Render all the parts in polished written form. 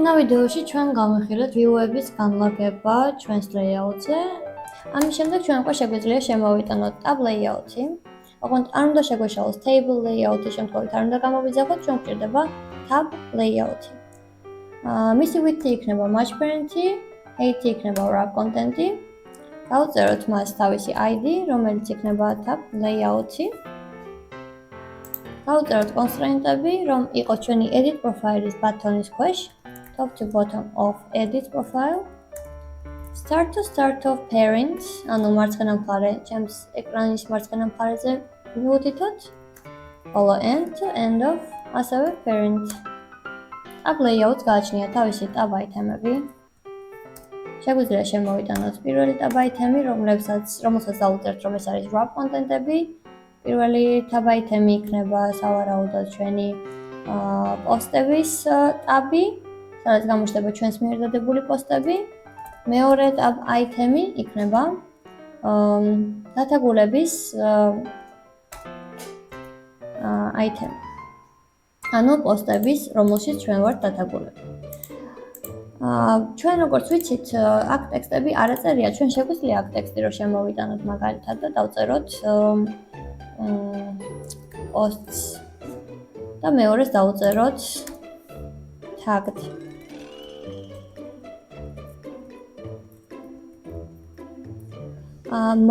წინა ვიდეოში ჩვენ გავიხილეთ view-ების განლაგება ჩვენს layout-ზე. ამის შემდეგ ჩვენ უკვე შეგვიძლია შემოვიტანოთ tab layout-ი. ოღონდ არ უნდა შეგვეშალოს table layout-ი, შემთხვევით არ უნდა გამოვიძახოთ, ჩვენ გვჭირდება tab layout-ი. მისი width-ი იქნება match parent-ი, height-ი იქნება wrap content-ი. გავწეროთ მას თავისი ID, რომელიც იქნება tab layout-ი. გავწეროთ constraint-ები, რომ იყოს ჩვენი edit profile-ის ბატონის ქვეშ, top to bottom of edit profile. Start to start of parent, ანუ მარცხენა მხარე, ჩემს ეკრანის მარცხენა მხარეზე მივუთითოთ. ხოლო end to end of ასევე parent. tab layout-ს გააჩნია თავისი tab item-ები. შეგვიძლია შემოვიტანოთ პირველი tab item-ი, რომელსაც დავუწერთ, რომ ეს არის wrap content-ები. პირველი tab item-ი იქნება სავარაუდოდ ჩვენი პოსტების tab-ი, სადაც გამოჩნდება ჩვენს მიერ დადებული პოსტები. მეორე tab item-ი იქნება დათაგულების item. ანუ პოსტების, რომელშიც ჩვენ ვართ დათაგულები. ჩვენ როგორც ვიცით, აქ ტექსტები არ აწერია, ჩვენ შეგვიძლია აქ ტექსტი რო შემოვიტანოთ მაგალითად და დავწეროთ posts და მეორეს დავწეროთ tagged.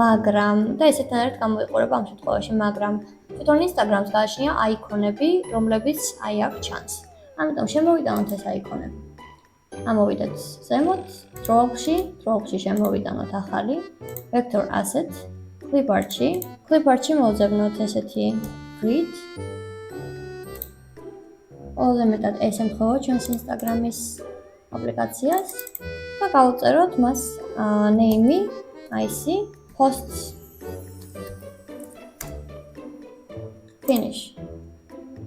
მაგრამ და ესეთთან ერთად გამოიყურება ამ შემთხვევაში, მაგრამ თვითონ Instagram-ს გააჩნია აიკონები, რომლებიც აი აქ ჩანს. ამიტომ შემოვიტანოთ ეს აიკონები. ამოვიდეთ ზემოთ, Draw-ში შემოვიტანოთ ახალი Vector Asset, Clipart-ში მოვძებნოთ ესეთი grid. ყველაზე მეტად ეს ემთხვევა ჩვენს Instagram-ის აპლიკაციას და გავუწეროთ მას name-ი, IC, posts, finish.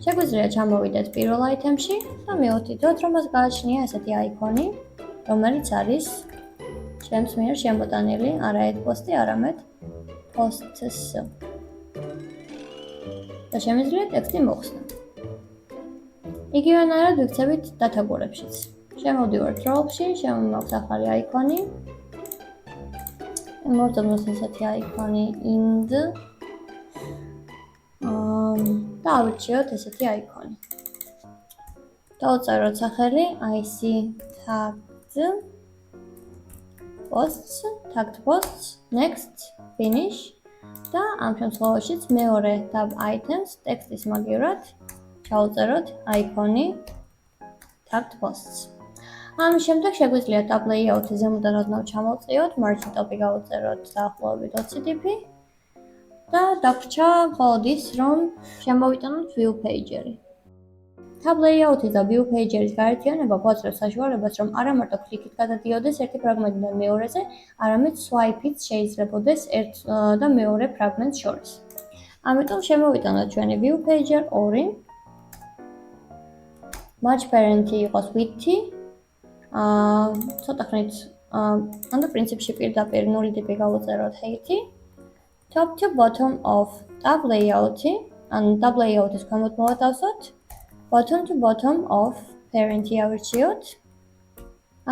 შეგვიძლია ჩამოვიდეთ პირველ item-ში და მივუთითოთ, რომ მას გააჩნია ესეთი აიკონი, რომელიც არის ჩემს მიერ შემოტანილი, არა ed post-ი, არამედ posts. და შემიძლია ტექსტი მოხსნა. იგივენაირად ვიქცევით დათაგულებშიც. შემოვდივართ Draw-ში, შემოვაქვს ახალი აიკონი. მოვძებნოთ ესეთი აიკონი ind. და ავირჩიოთ ესეთი აიკონი. დავწეროთ სახელი IC tagged posts, next, finish და ამ შემთხვევაშიც მეორე tab items ტექსტის მაგივრად ჩავწეროთ აიკონი tagged posts. ამის შემდეგ შეგვიძლია tab layout-ი ზემოდან ოდნავ ჩამოვწიოთ, margin top-ი გავუწეროთ დაახლოებით 20 dp და დაგვრჩა მხოლოდ ის, რომ შემოვიტანოთ view pager-ი. tab layout-ის და view pager-ის გაერთიანება გვაძლევს საშუალებას, რომ არა მარტო კლიკით გადადიოდეს ერთი ფრაგმენტიდან მეორეზე, არამედ swipe-ით შეიძლებოდეს ერთ და მეორე ფრაგმენტს შორის. ამიტომ შემოვიტანოთ ჩვენი view pager 2. match parent-ი იყოს width-ი. ცოტა ხნით, ანუ პრინციპში პირდაპირ 0 dp გავუწეროთ height-ი. Top to bottom of tab layout-ი, ანუ tab layout-ის ქვემოთ მოვათავსოთ. Bottom to bottom of parent-ი ავირჩიოთ.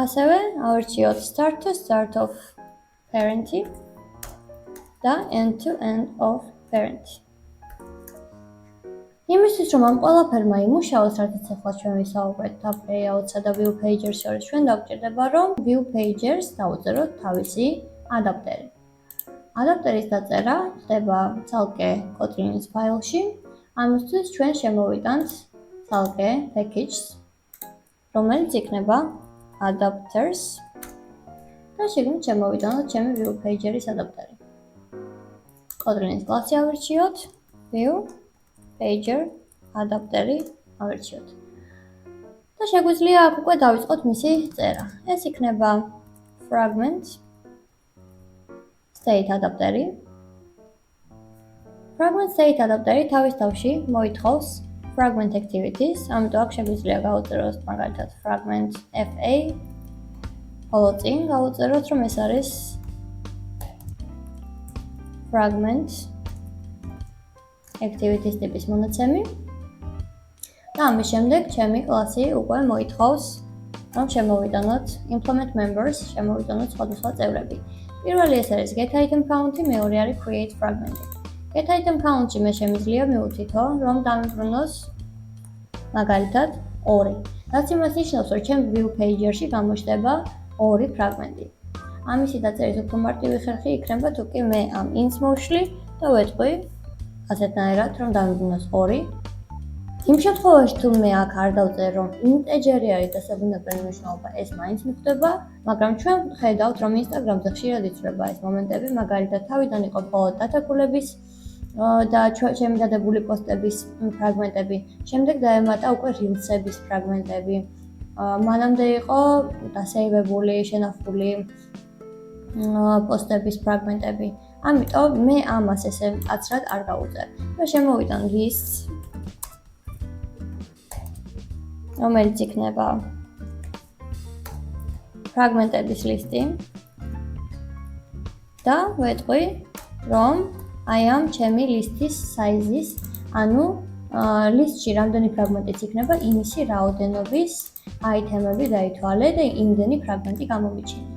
ასევე ავირჩიოთ start to start of parent-ი და end to end of parent-ი. იმისთვის, რომ ამ ყველაფერმა იმუშაოს, რაც ახლა ჩვენ ვისაუბრეთ tab layout-სა და view pager-ს შორის, ჩვენ დაგვჭირდება, რომ view pager-ს დავუწეროთ თავისი ადაპტერი. ადაპტერის დაწერა ხდება ცალკე Kotlin-ის ფაილში. ამისთვის ჩვენ შემოვიტანთ ცალკე package-ს, რომელიც იქნება adapters და შეგნით შემოვიტანოთ ჩემი view pager-ის ადაპტერი. Kotlin-ის კლასი ავირჩიოთ, view pager adapteri ავირჩიოთ. და შეგვიძლია აქ უკვე დავიწყოთ მისი წერა. ეს იქნება fragment state adapteri. Fragment state adapteri თავის თავში მოითხოვს fragment activities, ამიტომ აქ შეგვიძლია გავუწეროთ მაგალითად fragment fa. ხოლო წინ გავუწეროთ, რომ ეს არის fragment activities ტიპის მონაცემი. და ამის შემდეგ ჩემი კლასი უკვე მოითხოვს რომ შემოვიტანოთ implement members, შემოვიტანოთ სხვადასხვა წევრები. პირველი ეს არის get item count, მეორე არის create fragment. get item count-ში მე შემიძლია მივუთითო, რომ დამიბრუნოს მაგალითად 2. რაც იმას ნიშნავს, რომ ჩემ view page-ში გამოჩნდება 2 ფრაგმენტი. ამისი დაწერის უფრო მარტივი ხერხი იქნება თუ კი მე ამ int მოვშლი და ვეთქვი ასეთნაირად, რომ დამიბრუნოს 2. იმ შემთხვევაში თუ მე აქ არ დავწერ, რომ integer-ი არის დასაბუნებელი მნიშვნელობა, ეს მაინც მიხვდება, მაგრამ ჩვენ ხედავთ, რომ Instagram-ზე ხშირად იცვლება ეს მომენტები, მაგალითად თავიდან იყო მხოლოდ დათაგულების და ჩემი დადებული პოსტების ფრაგმენტები, შემდეგ დაემატა უკვე reels-ების ფრაგმენტები. მანამდე იყო დასეივებული, შენახული პოსტების ფრაგმენტები. ამიტომ მე ამას ესე მკაცრად არ გავუწერ. და შემოვიტან lists, რომელიც იქნება ფრაგმენტების ლისტი და ვეთყვი, რომ აი ამ ჩემი ლისტის საიზის, ანუ ლისტში რამდენი ფრაგმენტიც იქნება, იმისი რაოდენობის აიტემები დაითვალე და იმდენი ფრაგმენტი გამომიჩინე.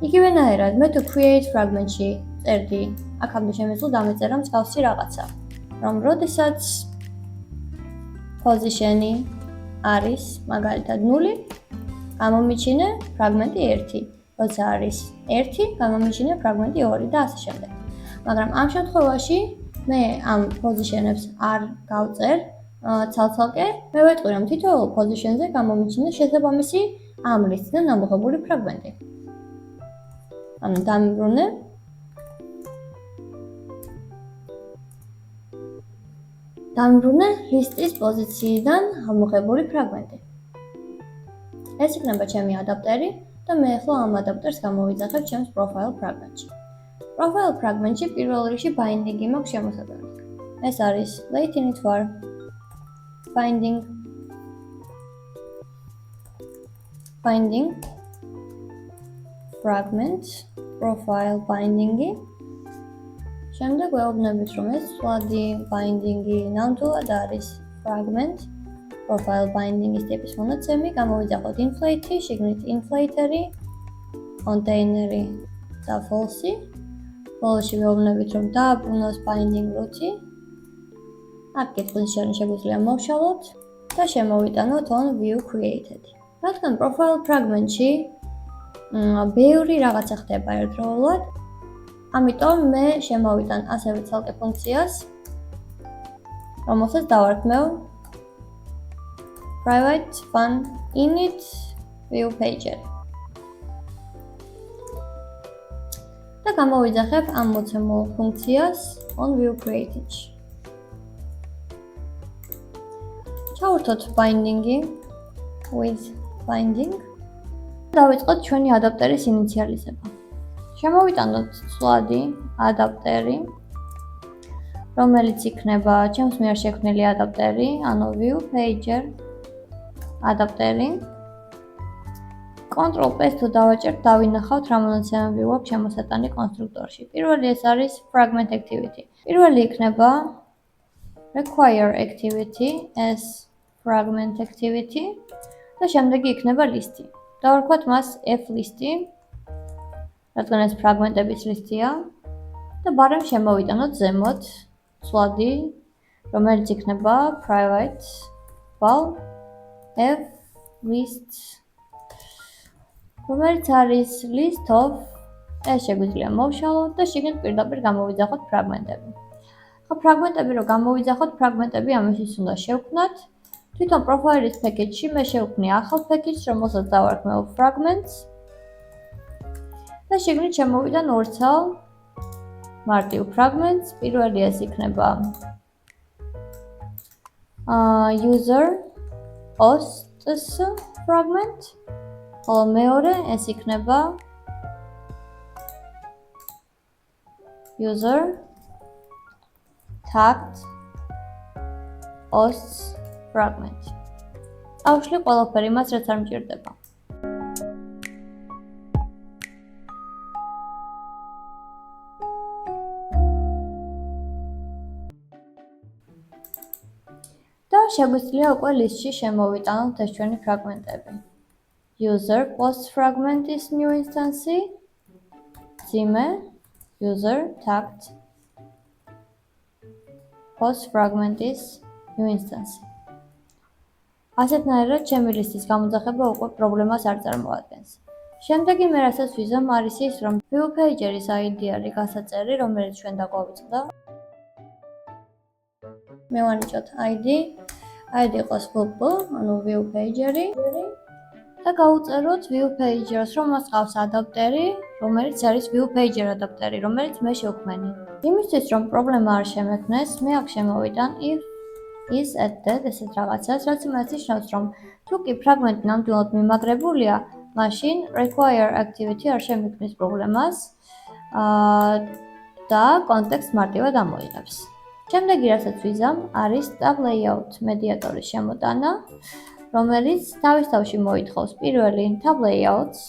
იგივენაირად, მე თუ create fragment-ში წერდი, აქამდე შემეძლო დამეწერა მსგავსი რაღაცა, რომ როდესაც position-ი არის მაგალითად 0, გამომიჩინე ფრაგმენტი 1, როცა არის 1, გამომიჩინე ფრაგმენტი 2 და ასე შემდეგ. მაგრამ ამ შემთხვევაში მე ამ position-ებს არ გავწერ ცალ-ცალკე, მე ვეთყვი, რომ თითოეულ position-ზე გამომიჩინე შესაბამისი ამ ლისტიდან ამოღებული ფრაგმენტი. ანუ დამიბრუნე ლისტის პოზიციიდან ამოღებული ფრაგმენტი. ეს იქნება ჩემი ადაპტერი და მე ახლა ამ ადაპტერს გამოვიძახებ ჩემს profile fragment-ში. Profile fragment-ში პირველ რიგში binding-ი მაქვს შემოსატანად. ეს არის late init var binding fragment profile binding-ი. შემდეგ ვეუბნებით, რომ ეს სვადი binding-ი ნამდვილად არის fragment profile binding-ის ტიპის მონაცემი, გამოვიძახოთ inflate-ი, შიგნით inflater-ი, container-ი და false-ი. ბოლოში ვეუბნებით, რომ დააბრუნოს binding root-ი. აქ კითხვის შენ შეგვიძლია მოვშალოთ და შემოვიტანოთ on view created. რადგან profile fragment-ში ბევრი რაღაცა ხდება ერთდროულად, ამიტომ მე შემოვიტან ასევე ცალკე ფუნქციას, რომელსაც დავარქმევ private fun init view pager. და გამოვიძახებ ამ მოცემულ ფუნქციას on view created. ჩავურთოთ binding-ი with binding. დავიწყოთ ჩვენი ადაპტერის ინიციალიზება. შემოვიტანოთ სვადი ადაპტერი, რომელიც იქნება ჩემს მიერ შექმნილი ადაპტერი, ანუ view pager ადაპტერი. Ctrl+S თუ დავაჭერთ, დავინახავთ რა მონაცემები გვაქვს შემოსატანი კონსტრუქტორში. პირველი ეს არის fragment activity. პირველი იქნება require activity as fragment activity და შემდეგი იქნება ლისტი. დავარქვათ მას f ლისტი, რადგან ეს ფრაგმენტების ლისტია და ბარემ შემოვიტანოთ ზემოთ სვადი, რომელიც იქნება private val f list, რომელიც არის list of, ეს შეგვიძლია მოვშალოთ და შიგნით პირდაპირ გამოვიძახოთ ფრაგმენტები. ხო, ფრაგმენტები რო გამოვიძახოთ, ფრაგმენტები ამისთვის უნდა შევქმნათ. თვითონ profiles package-ში მე შევქმნი ახალ package-ს, რომელსაც დავარქმევ fragments და შიგნით შემოვიდან ორცალ მარტივ fragments. პირველი ეს იქნება user hosts fragment, ხოლო მეორე ეს იქნება user tagged hosts fragment. ავშლი ყველაფერი მას, რაც არ მჭირდება. და შეგვიძლია უკვე ლისტში შემოვიტანოთ ეს ჩვენი ფრაგმენტები. user post fragment is new instance, ძიმე user tagged post fragment is new instance. ასეთნაირად ჩემი ლისტის გამოძახება უკვე პრობლემას არ წარმოადგენს. შემდეგი მე რასაც ვიზამ არის ის, რომ view pager-ის ID არის გასაწერი, რომელიც ჩვენ დაგვავიწყდა. მე ვანიჭოთ ID იყოს vp, ანუ view pager-ი და გავუწეროთ view pager-ს, რომ მას ყავს ადაპტერი, რომელიც არის view pager ადაპტერი, რომელიც მე შევქმენი. იმისთვის, რომ პრობლემა არ შემექმნეს, მე აქ შემოვიდან if is added ესეთ რაღაცას, რაც იმას ნიშნავს, რომ თუ კი ფრაგმენტი ნამდვილად მიმაგრებულია, მაშინ require activity არ შემექმნის პრობლემას და კონტექსტ მარტივად ამოიღებს. შემდეგი რასაც ვიზამ, არის tab layout მედიატორის შემოტანა, რომელიც თავის თავში მოითხოვს პირველი tab layouts,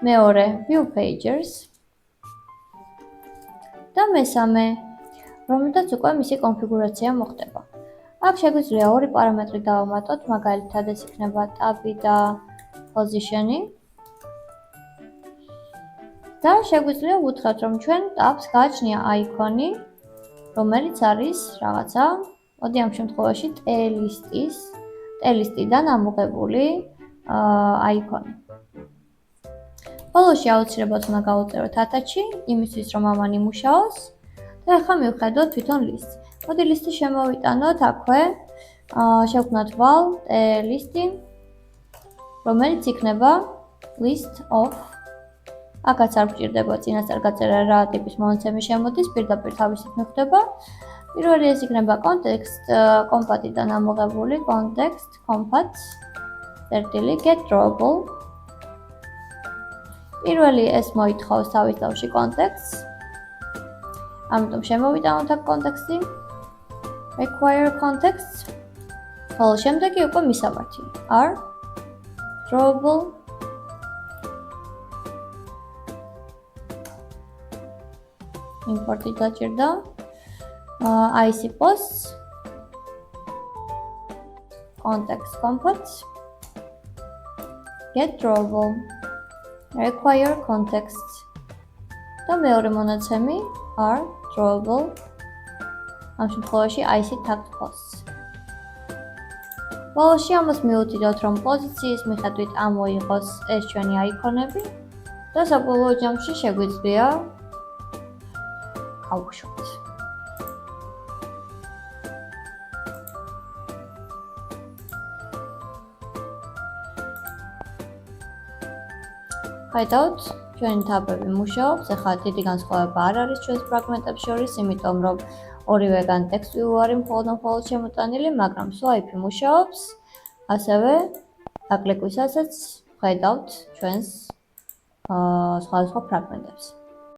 მეორე view pagers და მესამე, რომელთაც უკვე მისი კონფიგურაცია მოხდება. აქ შეგვიძლია ორი პარამეტრი დავამატოთ, მაგალითად ეს იქნება tab და position-ი. და შეგვიძლია ვუთხრათ, რომ ჩვენ tabs გააჩნია აიკონი, რომელიც არის რაღაცა, მოდი ამ შემთხვევაში ტელისტიდან ამოღებული აიკონი. ბოლოში აუცილებლად უნდა გავუწეროთ attach-ი, იმისთვის რომ ამან იმუშაოს და ახლა მივხედოთ თვითონ ლისტს. მოდი ლისტი შემოვიტანოთ აქვე, შევქმნათ val list-ი, რომელიც იქნება list of. აქაც არ გვჭირდება წინასწარ გაწერა რა ტიპის მონაცემი შემოდის, პირდაპირ თავისით მიხვდება. პირველი ეს იქნება context compat-დან ამოღებული context compat get drawable. პირველი ეს მოითხოვს თავის თავში context. ამიტომ შემოვიტანოთ აქ context-ი. require context. ხოლო შემდეგი უკვე მისამართი are drawable. import-ი დაჭირდა. IC posts. context compat get drawable. require context. და მეორე მონაცემი are drawable. ამ შემთხვევაში IC tagged posts. ბოლოში ამას მივუთითოთ, რომ პოზიციის მიხედვით ამოიღოს ეს ჩვენი აიკონები და საბოლოო ჯამში შეგვიძლია გავუშვათ. ხედავთ, ჩვენი tabები მუშაობს, ახლა დიდი განსხვავება არ არის ჩვენს ფრაგმენტებს შორის, იმიტომ რომ ორივეგან text view არის მხოლოდ შემოტანილი, მაგრამ swipe მუშაობს, ასევე აკლეკვისასაც ხედავთ ჩვენს სხვადასხვა ფრაგმენტებს.